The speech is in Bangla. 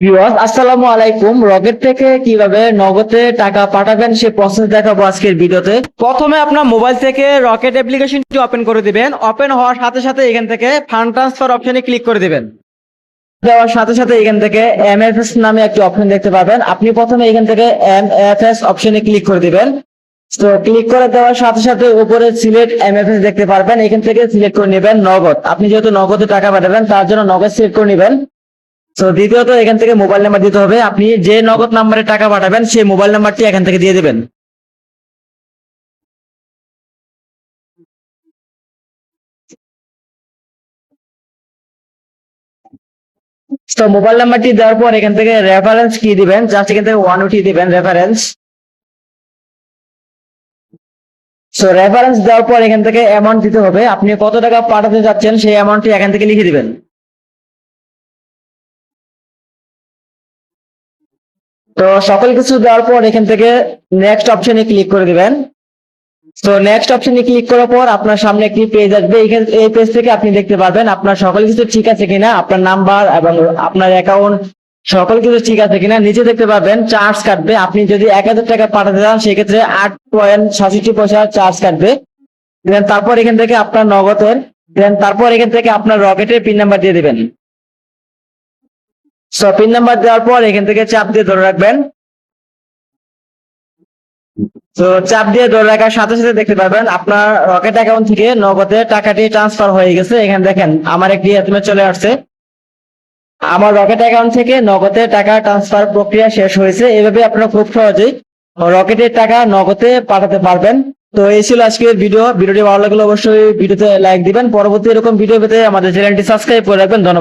ভিউয়ার্স আসসালামু আলাইকুম। রকেট থেকে কিভাবে নগদে টাকা পাঠাবেন সে প্রসেস দেখাবো আজকের ভিডিওতে। প্রথমে আপনার মোবাইল থেকে রকেট অ্যাপ্লিকেশনটি ওপেন করে দিবেন। ওপেন হওয়ার সাথে সাথে এখান থেকে ফান্ড ট্রান্সফার অপশনে ক্লিক করে দিবেন। দেওয়ার সাথে সাথে এখান থেকে এমএফএস নামে একটি অপশন দেখতে পাবেন। আপনি প্রথমে এখান থেকে এমএফএস অপশনে ক্লিক করে দিবেন। তো ক্লিক করে দেওয়ার সাথে সাথে উপরে সিলেক্ট এমএফএস দেখতে পারবেন। এখান থেকে সিলেক্ট করে নেবেন নগদ। আপনি যেহেতু নগদে টাকা পাঠাবেন তার জন্য নগদ সিলেক্ট করে নেবেন। তো দ্বিতীয়ত এখান থেকে মোবাইল নাম্বার দিতে হবে। আপনি যে নগদ নাম্বারে টাকা পাঠাবেন সেই মোবাইল নাম্বারটি এখান থেকে দিয়ে দেবেন। তো মোবাইল নাম্বারটি দেওয়ার পর এখান থেকে রেফারেন্স কি দিবেন, জাস্ট এখান থেকে 1 দিবেন রেফারেন্স। তো রেফারেন্স দেওয়ার পর এখান থেকে অ্যামাউন্ট দিতে হবে। আপনি কত টাকা পাঠাতে যাচ্ছেন সেই অ্যামাউন্টটি এখান থেকে লিখে দিবেন। তো সকল কিছু দেওয়ার পর এখান থেকে নেক্সট অপশনে ক্লিক করে দিবেন। তো নেক্সট অপশনে ক্লিক করার পর আপনার সামনে একটি পেজ আসবে। এই পেজ থেকে আপনি দেখতে পারবেন আপনার সকল কিছু ঠিক আছে কিনা, আপনার নাম্বার এবং আপনার অ্যাকাউন্ট সকল কিছু ঠিক আছে কিনা। নিচে দেখতে পাবেন চার্জ কাটবে। আপনি যদি 1000 টাকা পাঠাতে চান সেক্ষেত্রে 8.67 পয়সা চার্জ কাটবে। দেন তারপর এখান থেকে আপনার নগদের তারপর এখান থেকে আপনার রকেটের পিন নাম্বার দিয়ে দিবেন। সো পিন নাম্বার দেওয়ার পর এখান থেকে চাপ দিয়ে ধরে রাখবেন। তো চাপ দিয়ে ধরে রাখার সাথে সাথে দেখতে পাবেন আপনার রকেট অ্যাকাউন্ট থেকে নগদে টাকাটি ট্রান্সফার হয়ে গেছে। এখানে দেখেন আমার একটি এসএমএস চলে আসছে। আমার রকেট অ্যাকাউন্ট থেকে নগদে টাকা ট্রান্সফার প্রক্রিয়া শেষ হয়েছে। এভাবে আপনারা খুব সহজেই রকেটের টাকা নগদে পাঠাতে পারবেন। তো এই ছিল আজকের ভিডিওটি ভালো লাগলে অবশ্যই ভিডিওতে লাইক দিবেন। পরবর্তী এরকম ভিডিও পেতে আমাদের চ্যানেলটি সাবস্ক্রাইব করে রাখবেন। ধন্যবাদ।